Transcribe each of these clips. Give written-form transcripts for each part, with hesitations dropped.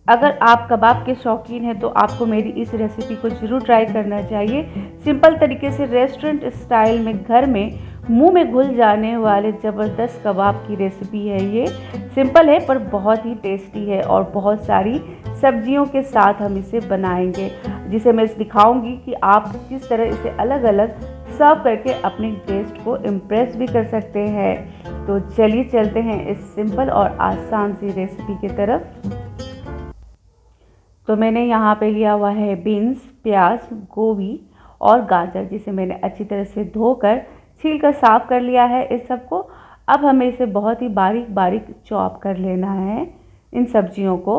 अगर आप कबाब के शौकीन हैं तो आपको मेरी इस रेसिपी को ज़रूर ट्राई करना चाहिए। सिंपल तरीके से रेस्टोरेंट स्टाइल में घर में मुंह में घुल जाने वाले ज़बरदस्त कबाब की रेसिपी है ये। सिंपल है पर बहुत ही टेस्टी है और बहुत सारी सब्जियों के साथ हम इसे बनाएंगे, जिसे मैं दिखाऊंगी कि आप किस तरह इसे अलग अलग सर्व करके अपने गेस्ट को इम्प्रेस भी कर सकते हैं। तो चलिए चलते हैं इस सिंपल और आसान सी रेसिपी की तरफ। तो मैंने यहाँ पे लिया हुआ है बीन्स, प्याज, गोभी और गाजर, जिसे मैंने अच्छी तरह से धोकर छील कर साफ़ कर लिया है इस सबको। अब हमें इसे बहुत ही बारीक बारीक चॉप कर लेना है इन सब्जियों को।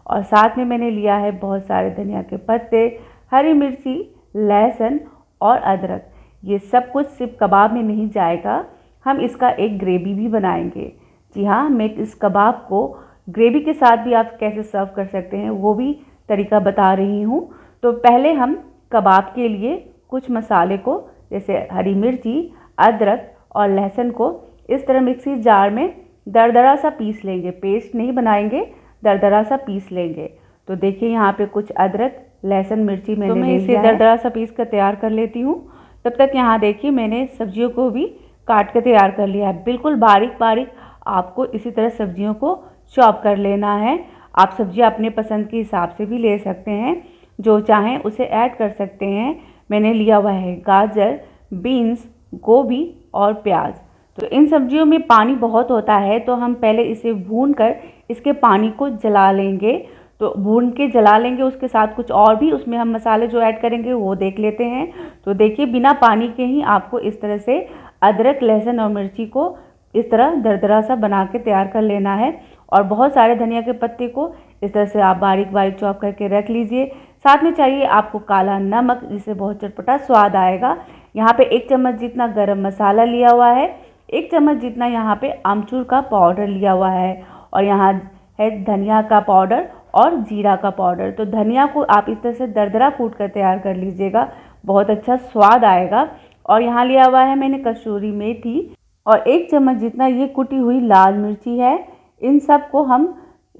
और साथ में मैंने लिया है बहुत सारे धनिया के पत्ते, हरी मिर्ची, लहसुन और अदरक। ये सब कुछ सिर्फ कबाब में नहीं जाएगा, हम इसका एक ग्रेवी भी बनाएंगे। जी हाँ, मैं इस कबाब को ग्रेवी के साथ भी आप कैसे सर्व कर सकते हैं वो भी तरीका बता रही हूँ। तो पहले हम कबाब के लिए कुछ मसाले को, जैसे हरी मिर्ची, अदरक और लहसुन को इस तरह मिक्सी जार में दरदरा सा पीस लेंगे। पेस्ट नहीं बनाएंगे, दरदरा सा पीस लेंगे। तो देखिए यहाँ पे कुछ अदरक, लहसुन, मिर्ची मैंने ले लिया है। दरदरा सा पीस कर तैयार कर लेती हूँ। तब तक यहाँ देखिए मैंने सब्जियों को भी काट कर तैयार कर लिया है। बिल्कुल बारीक बारीक आपको इसी तरह सब्जियों को चॉप कर लेना है। आप सब्जियां अपने पसंद के हिसाब से भी ले सकते हैं, जो चाहें उसे ऐड कर सकते हैं। मैंने लिया हुआ है गाजर, बीन्स, गोभी और प्याज। तो इन सब्जियों में पानी बहुत होता है, तो हम पहले इसे भून कर इसके पानी को जला लेंगे। तो भून के जला लेंगे, उसके साथ कुछ और भी उसमें हम मसाले जो ऐड करेंगे वो देख लेते हैं। तो देखिए बिना पानी के ही आपको इस तरह से अदरक, लहसुन और मिर्ची को इस तरह दरदरा सा बना के तैयार कर लेना है। और बहुत सारे धनिया के पत्ते को इस तरह से आप बारीक बारीक चॉप करके रख लीजिए। साथ में चाहिए आपको काला नमक, जिससे बहुत चटपटा स्वाद आएगा। यहाँ पे 1 चम्मच जितना गरम मसाला लिया हुआ है, 1 चम्मच जितना यहाँ पे आमचूर का पाउडर लिया हुआ है, और यहाँ है धनिया का पाउडर और जीरा का पाउडर। तो धनिया को आप इस तरह से दरदरा कूट कर तैयार कर लीजिएगा, बहुत अच्छा स्वाद आएगा। और यहाँ लिया हुआ है मैंने कसूरी मेथी और 1 चम्मच जितना ये कुटी हुई लाल मिर्ची है। इन सब को हम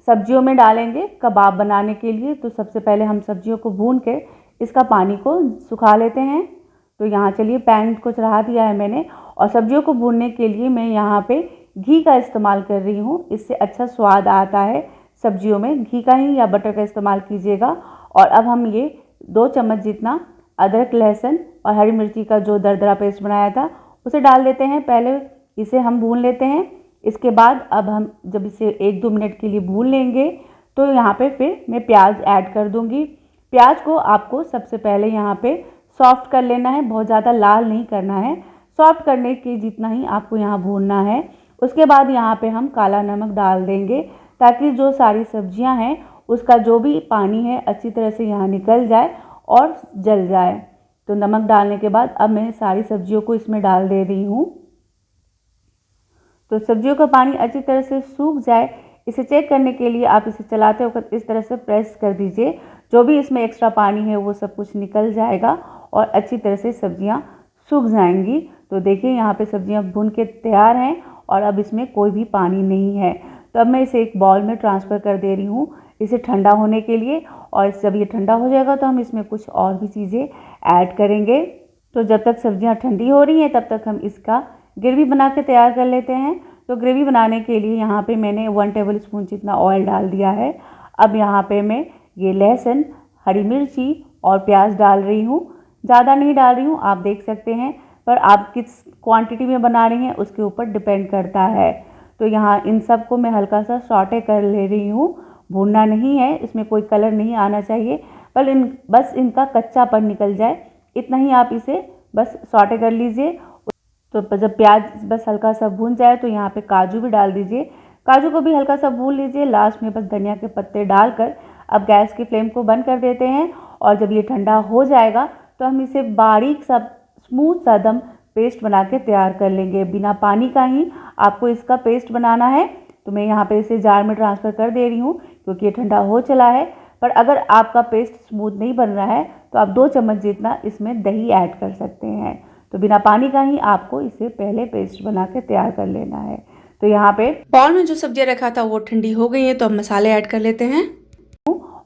सब्जियों में डालेंगे कबाब बनाने के लिए। तो सबसे पहले हम सब्जियों को भून के इसका पानी को सुखा लेते हैं। तो यहाँ चलिए पैन को चढ़ा दिया है मैंने, और सब्जियों को भूनने के लिए मैं यहाँ पे घी का इस्तेमाल कर रही हूँ। इससे अच्छा स्वाद आता है सब्जियों में। घी का ही या बटर का इस्तेमाल कीजिएगा। और अब हम ये 2 चम्मच जितना अदरक, लहसुन और हरी मिर्ची का जो दरदरा पेस्ट बनाया था उसे डाल देते हैं। पहले इसे हम भून लेते हैं। इसके बाद अब हम जब इसे 1-2 मिनट के लिए भून लेंगे, तो यहाँ पे फिर मैं प्याज ऐड कर दूँगी। प्याज को आपको सबसे पहले यहाँ पे सॉफ्ट कर लेना है, बहुत ज़्यादा लाल नहीं करना है, सॉफ्ट करने के जितना ही आपको यहाँ भूनना है। उसके बाद यहाँ पे हम काला नमक डाल देंगे, ताकि जो सारी सब्जियाँ हैं उसका जो भी पानी है अच्छी तरह से यहाँ निकल जाए और जल जाए। तो नमक डालने के बाद अब मैं सारी सब्जियों को इसमें डाल दे रही हूँ। तो सब्जियों का पानी अच्छी तरह से सूख जाए, इसे चेक करने के लिए आप इसे चलाते वक्त इस तरह से प्रेस कर दीजिए। जो भी इसमें एक्स्ट्रा पानी है वो सब कुछ निकल जाएगा और अच्छी तरह से सब्जियां सूख जाएंगी। तो देखिए यहाँ पे सब्जियां भून के तैयार हैं और अब इसमें कोई भी पानी नहीं है। तो अब मैं इसे एक बाउल में ट्रांसफ़र कर दे रही हूँ इसे ठंडा होने के लिए। और जब ये ठंडा हो जाएगा तो हम इसमें कुछ और भी चीज़ें ऐड करेंगे। तो जब तक सब्जियां ठंडी हो रही हैं तब तक हम इसका ग्रेवी बना के तैयार कर लेते हैं। तो ग्रेवी बनाने के लिए यहाँ पे मैंने 1 टेबल स्पून जितना ऑयल डाल दिया है। अब यहाँ पे मैं ये लहसुन, हरी मिर्ची और प्याज डाल रही हूँ। ज़्यादा नहीं डाल रही हूँ, आप देख सकते हैं, पर आप किस क्वांटिटी में बना रही हैं उसके ऊपर डिपेंड करता है। तो यहाँ इन सब को मैं हल्का सा सॉटे कर ले रही हूँ, भूनना नहीं है, इसमें कोई कलर नहीं आना चाहिए, पर बस इनका कच्चापन निकल जाए, इतना ही आप इसे बस सॉटे कर लीजिए। तो जब प्याज बस हल्का सा भून जाए तो यहाँ पे काजू भी डाल दीजिए, काजू को भी हल्का सा भून लीजिए। लास्ट में बस धनिया के पत्ते डालकर अब गैस की फ्लेम को बंद कर देते हैं। और जब ये ठंडा हो जाएगा तो हम इसे बारीक सा स्मूथ सा दम पेस्ट बना के तैयार कर लेंगे। बिना पानी का ही आपको इसका पेस्ट बनाना है। तो मैं यहाँ पे इसे जार में ट्रांसफ़र कर दे रही हूँ क्योंकि ये ठंडा हो चला है। पर अगर आपका पेस्ट स्मूथ नहीं बन रहा है तो आप 2 चम्मच जितना इसमें दही ऐड कर सकते हैं। तो बिना पानी का ही आपको इसे पहले पेस्ट बना के तैयार कर लेना है। तो यहाँ पे बाउल में जो सब्जियां रखा था वो ठंडी हो गई है, तो अब मसाले ऐड कर लेते हैं।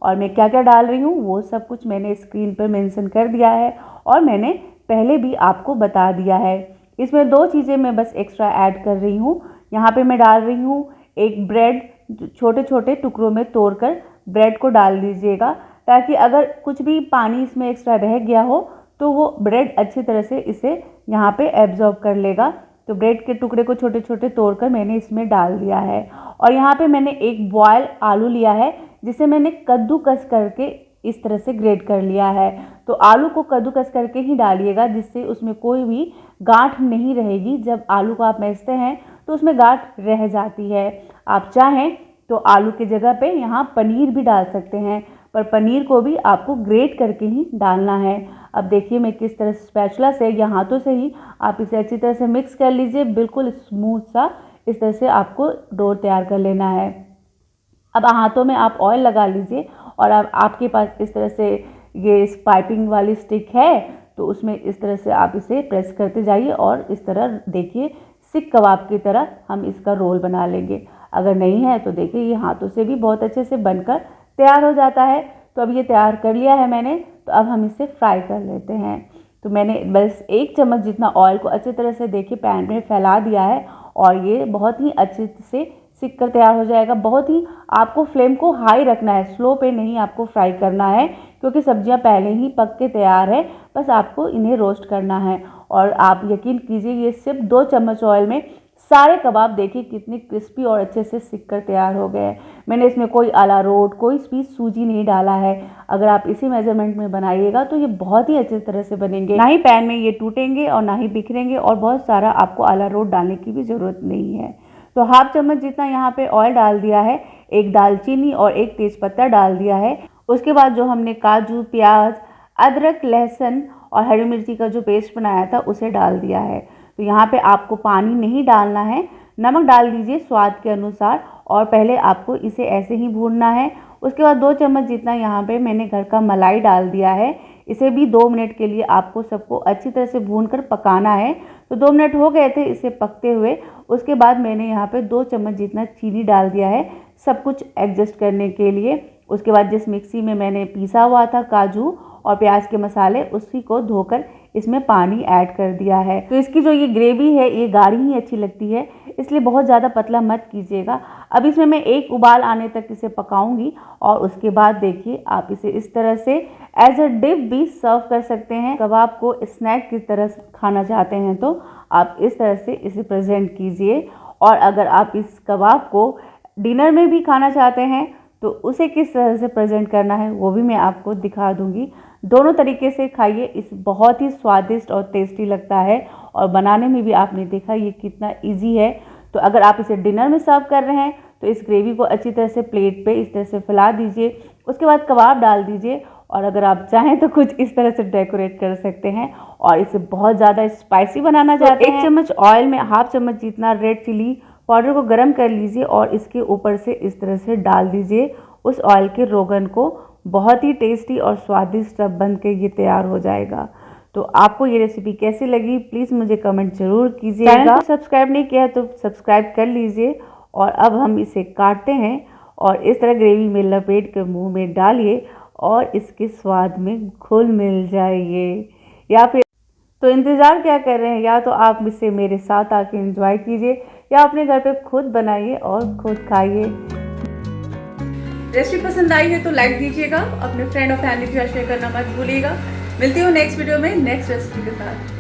और मैं क्या क्या डाल रही हूँ वो सब कुछ मैंने स्क्रीन पर मेंशन कर दिया है और मैंने पहले भी आपको बता दिया है। इसमें 2 चीज़ें मैं बस एक्स्ट्रा ऐड कर रही हूँ। यहाँ पे मैं डाल रही हूँ एक ब्रेड, छोटे छोटे टुकड़ों में तोड़कर ब्रेड को डाल दीजिएगा, ताकि अगर कुछ भी पानी इसमें एक्स्ट्रा रह गया हो तो वो ब्रेड अच्छी तरह से इसे यहाँ पे एब्जॉर्ब कर लेगा। तो ब्रेड के टुकड़े को छोटे छोटे तोड़कर मैंने इसमें डाल दिया है। और यहाँ पे मैंने एक बॉयल आलू लिया है जिसे मैंने कद्दूकस करके इस तरह से ग्रेट कर लिया है। तो आलू को कद्दूकस करके ही डालिएगा, जिससे उसमें कोई भी गांठ नहीं रहेगी। जब आलू को आप मैसते हैं तो उसमें गांठ रह जाती है। आप चाहें तो आलू की जगह पे यहाँ पनीर भी डाल सकते हैं, पर पनीर को भी आपको ग्रेट करके ही डालना है। अब देखिए मैं किस तरह स्पैचुला से या हाथों से ही आप इसे अच्छी तरह से मिक्स कर लीजिए, बिल्कुल स्मूथ सा इस तरह से आपको डो तैयार कर लेना है। अब हाथों में आप ऑयल लगा लीजिए और अब आपके पास इस तरह से ये इस पाइपिंग वाली स्टिक है तो उसमें इस तरह से आप इसे प्रेस करते जाइए और इस तरह देखिए सीख कबाब की तरह हम इसका रोल बना लेंगे। अगर नहीं है तो देखिए ये हाथों से भी बहुत अच्छे से बनकर तैयार हो जाता है। तो अब ये तैयार कर लिया है मैंने, तो अब हम इसे फ्राई कर लेते हैं। तो मैंने बस 1 चम्मच जितना ऑयल को अच्छी तरह से देखिए पैन में फैला दिया है और ये बहुत ही अच्छे से सिक कर तैयार हो जाएगा। बहुत ही आपको फ्लेम को हाई रखना है, स्लो पे नहीं आपको फ्राई करना है, क्योंकि सब्जियां पहले ही पक के तैयार है, बस आपको इन्हें रोस्ट करना है। और आप यकीन कीजिए ये सिर्फ 2 चम्मच ऑयल में सारे कबाब देखिए कितने क्रिस्पी और अच्छे से सिक कर तैयार हो गए हैं। मैंने इसमें कोई अरारोट, कोई भी सूजी नहीं डाला है। अगर आप इसी मेजरमेंट में बनाइएगा तो ये बहुत ही अच्छी तरह से बनेंगे, ना ही पैन में ये टूटेंगे और ना ही बिखरेंगे, और बहुत सारा आपको अरारोट डालने की भी ज़रूरत नहीं है। तो हाफ चम्मच जितना यहाँ पे ऑयल डाल दिया है, एक दालचीनी और एक तेज़पत्ता डाल दिया है। उसके बाद जो हमने काजू, प्याज, अदरक, लहसुन और हरी मिर्ची का जो पेस्ट बनाया था उसे डाल दिया है। तो यहाँ पे आपको पानी नहीं डालना है, नमक डाल दीजिए स्वाद के अनुसार और पहले आपको इसे ऐसे ही भूनना है। उसके बाद 2 चम्मच जितना यहाँ पे मैंने घर का मलाई डाल दिया है। इसे भी 2 मिनट के लिए आपको सबको अच्छी तरह से भूनकर पकाना है। तो 2 मिनट हो गए थे इसे पकते हुए। उसके बाद मैंने यहाँ पे 2 चम्मच जितना चीनी डाल दिया है सब कुछ एडजस्ट करने के लिए। उसके बाद जिस मिक्सी में मैंने पीसा हुआ था काजू और प्याज के मसाले, उसी को धोकर इसमें पानी ऐड कर दिया है। तो इसकी जो ये ग्रेवी है ये गाढ़ी ही अच्छी लगती है, इसलिए बहुत ज़्यादा पतला मत कीजिएगा। अब इसमें मैं 1 उबाल आने तक इसे पकाऊंगी और उसके बाद देखिए आप इसे इस तरह से एज अ डिप भी सर्व कर सकते हैं। कबाब को स्नैक की तरह खाना चाहते हैं तो आप इस तरह से इसे प्रेजेंट कीजिए। और अगर आप इस कबाब को डिनर में भी खाना चाहते हैं तो उसे किस तरह से प्रेजेंट करना है वो भी मैं आपको दिखा दूंगी। दोनों तरीके से खाइए, इस बहुत ही स्वादिष्ट और टेस्टी लगता है और बनाने में भी आपने देखा ये कितना इजी है। तो अगर आप इसे डिनर में सर्व कर रहे हैं तो इस ग्रेवी को अच्छी तरह से प्लेट पे इस तरह से फैला दीजिए। उसके बाद कबाब डाल दीजिए और अगर आप चाहें तो कुछ इस तरह से डेकोरेट कर सकते हैं। और इसे बहुत ज़्यादा स्पाइसी बनाना चाहते हैं, 1 चम्मच ऑयल में हाफ चम्मच जितना रेड चिली पाउडर को गर्म कर लीजिए और इसके ऊपर से इस तरह से डाल दीजिए उस ऑयल के रोगन को। बहुत ही टेस्टी और स्वादिष्ट बन के ये तैयार हो जाएगा। तो आपको ये रेसिपी कैसी लगी प्लीज़ मुझे कमेंट जरूर कीजिएगा। चैनल को सब्सक्राइब नहीं किया तो सब्सक्राइब कर लीजिए। और अब हम इसे काटते हैं और इस तरह ग्रेवी में लपेट कर मुंह में डालिए और इसके स्वाद में घुल मिल जाइए। या फिर तो इंतज़ार क्या कर रहे हैं, या तो आप इसे मेरे साथ आके एंजॉय कीजिए या अपने घर पे खुद बनाइए और खुद खाइए। रेसिपी पसंद आई है तो लाइक दीजिएगा, अपने फ्रेंड और फैमिली के साथ शेयर करना मत भूलिएगा। मिलती हूँ नेक्स्ट वीडियो में नेक्स्ट रेसिपी के साथ।